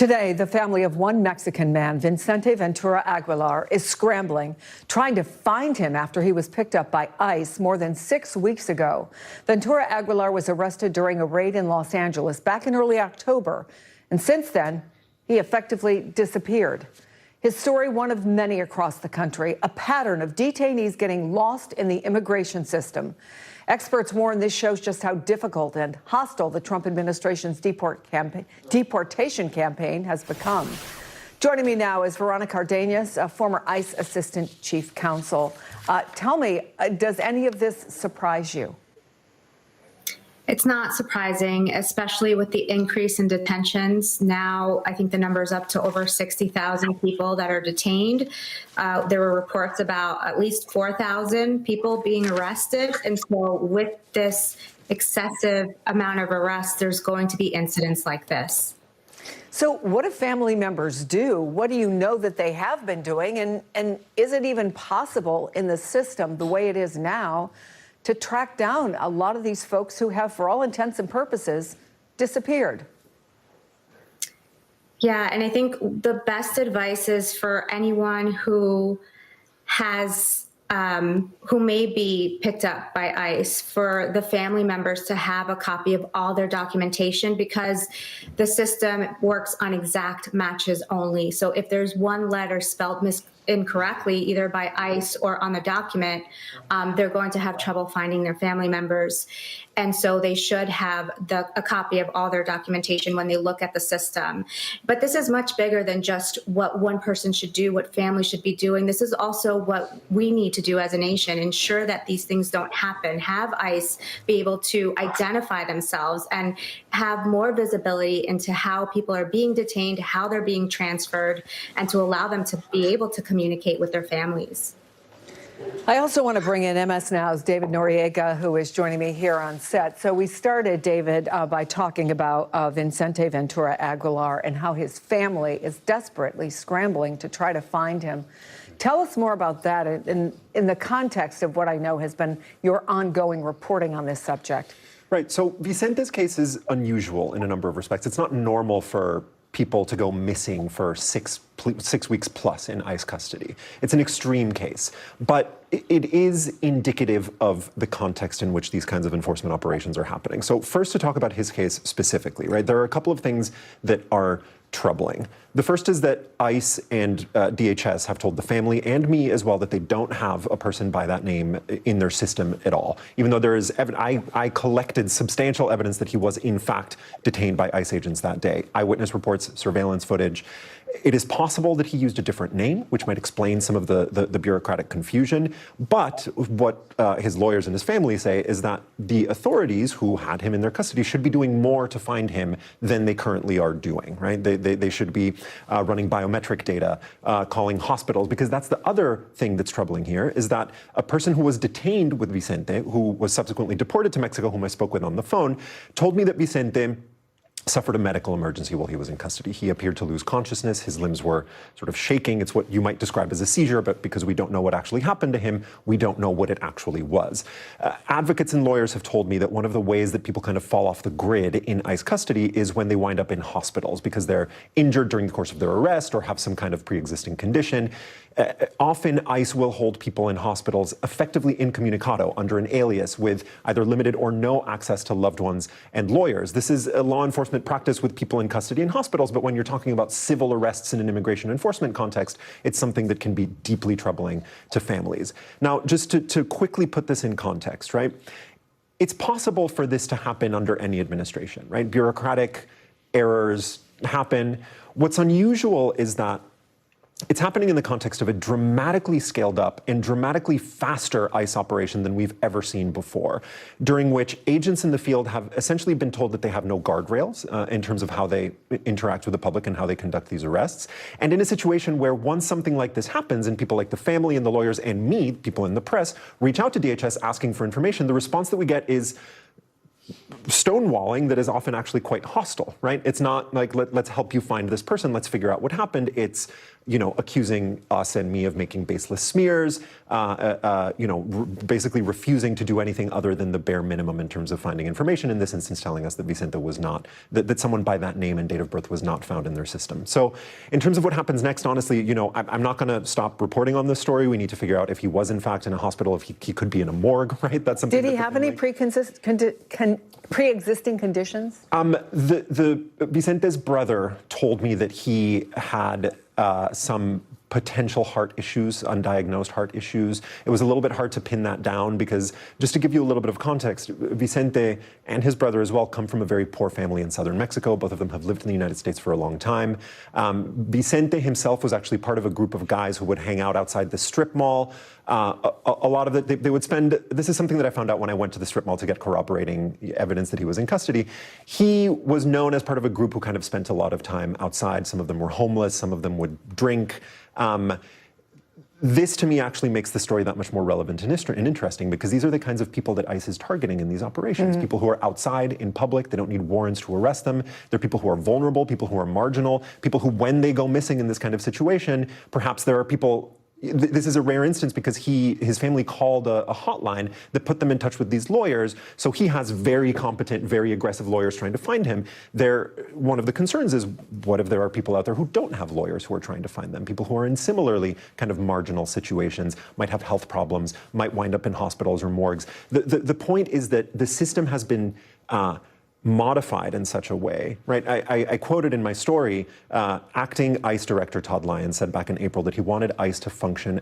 Today, the family of one Mexican man, Vicente Ventura Aguilar, is scrambling, trying to find him after he was picked up by ICE more than 6 weeks ago. Ventura Aguilar was arrested during a raid in Los Angeles back in early October, and since then, he effectively disappeared. His story, one of many across the country, a pattern of detainees getting lost in the immigration system. Experts warn this shows just how difficult and hostile the Trump administration's deportation campaign has become. Joining me now is Veronica Cardenas, a former ICE Assistant Chief Counsel. Tell me, does any of this surprise you? It's not surprising, especially with the increase in detentions. Now, I think the number is up to over 60,000 people that are detained. There were reports about at least 4,000 people being arrested. And so with this excessive amount of arrests, there's going to be incidents like this. So what do family members do? What do you know that they have been doing? And is it even possible in the system, the way it is now, to track down a lot of these folks who have, for all intents and purposes, disappeared? Yeah, and I think the best advice is for anyone who has, who may be picked up by ICE, for the family members to have a copy of all their documentation, because the system works on exact matches only. So if there's one letter spelled incorrectly, either by ICE or on the document, they're going to have trouble finding their family members. And so they should have a copy of all their documentation when they look at the system. But this is much bigger than just what one person should do, what families should be doing. This is also what we need to do as a nation, ensure that these things don't happen, have ICE be able to identify themselves and have more visibility into how people are being detained, how they're being transferred, and to allow them to be able to communicate with their families. I also want to bring in MS Now's David Noriega, who is joining me here on set. So we started, David, by talking about Vicente Ventura Aguilar and how his family is desperately scrambling to try to find him. Tell us more about that in the context of what I know has been your ongoing reporting on this subject. Right. So Vicente's case is unusual in a number of respects. It's not normal for people to go missing for six weeks plus in ICE custody. It's an extreme case, but it is indicative of the context in which these kinds of enforcement operations are happening. So first, to talk about his case specifically, right? There are a couple of things that are troubling. The first is that ICE and DHS have told the family and me as well that they don't have a person by that name in their system at all, even though there is I collected substantial evidence that he was in fact detained by ICE agents that day. Eyewitness reports, surveillance footage. It is possible that he used a different name, which might explain some of the bureaucratic confusion. But what his lawyers and his family say is that the authorities who had him in their custody should be doing more to find him than they currently are doing, right? They should be running biometric data, calling hospitals, because that's the other thing that's troubling here, is that a person who was detained with Vicente, who was subsequently deported to Mexico, whom I spoke with on the phone, told me that Vicente suffered a medical emergency while he was in custody. He appeared to lose consciousness. His limbs were sort of shaking. It's what you might describe as a seizure, but because we don't know what actually happened to him, we don't know what it actually was. Advocates and lawyers have told me that one of the ways that people kind of fall off the grid in ICE custody is when they wind up in hospitals because they're injured during the course of their arrest or have some kind of pre-existing condition. Often ICE will hold people in hospitals effectively incommunicado, under an alias, with either limited or no access to loved ones and lawyers. This is a law enforcement practice with people in custody in hospitals, but when you're talking about civil arrests in an immigration enforcement context, it's something that can be deeply troubling to families. Now, just to quickly put this in context, right? It's possible for this to happen under any administration, right? Bureaucratic errors happen. What's unusual is that it's happening in the context of a dramatically scaled up and dramatically faster ICE operation than we've ever seen before, during which agents in the field have essentially been told that they have no guardrails in terms of how they interact with the public and how they conduct these arrests. And in a situation where once something like this happens and people like the family and the lawyers and me, people in the press, reach out to DHS asking for information, the response that we get is, stonewalling that is often actually quite hostile, right? It's not like, let's help you find this person, let's figure out what happened. It's, accusing us and me of making baseless smears, basically refusing to do anything other than the bare minimum in terms of finding information. In this instance, telling us that Vicente was not, that someone by that name and date of birth was not found in their system. So in terms of what happens next, honestly, I'm not going to stop reporting on this story. We need to figure out if he was in fact in a hospital, if he could be in a morgue, right? That's something. Did he have any pre-existing conditions? The Vicente's brother told me that he had some potential heart issues, undiagnosed heart issues. It was a little bit hard to pin that down because, just to give you a little bit of context, Vicente and his brother as well come from a very poor family in southern Mexico. Both of them have lived in the United States for a long time. Vicente himself was actually part of a group of guys who would hang out outside the strip mall. A lot of it, they would spend, this is something that I found out when I went to the strip mall to get corroborating evidence that he was in custody. He was known as part of a group who kind of spent a lot of time outside. Some of them were homeless, some of them would drink. This, to me, actually makes the story that much more relevant and interesting, because these are the kinds of people that ICE is targeting in these operations. People who are outside in public, they don't need warrants to arrest them. They're people who are vulnerable, people who are marginal, people who, when they go missing in this kind of situation, perhaps there are people. This is a rare instance because his family called a hotline that put them in touch with these lawyers. So he has very competent, very aggressive lawyers trying to find him. One of the concerns is, what if there are people out there who don't have lawyers who are trying to find them? People who are in similarly kind of marginal situations, might have health problems, might wind up in hospitals or morgues. The point is that the system has been modified in such a way, right? I quoted in my story, acting ICE Director Todd Lyons said back in April that he wanted ICE to function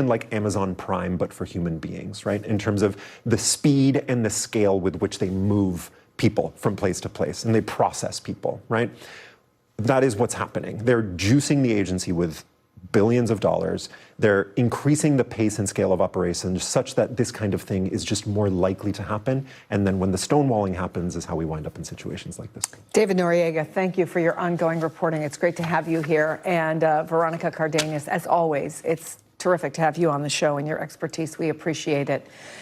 like Amazon Prime, but for human beings, right? In terms of the speed and the scale with which they move people from place to place and they process people, right? That is what's happening. They're juicing the agency with billions of dollars. They're increasing the pace and scale of operations such that this kind of thing is just more likely to happen. And then when the stonewalling happens is how we wind up in situations like this. David Noriega, thank you for your ongoing reporting. It's great to have you here. And Veronica Cardenas, as always, it's terrific to have you on the show and your expertise. We appreciate it.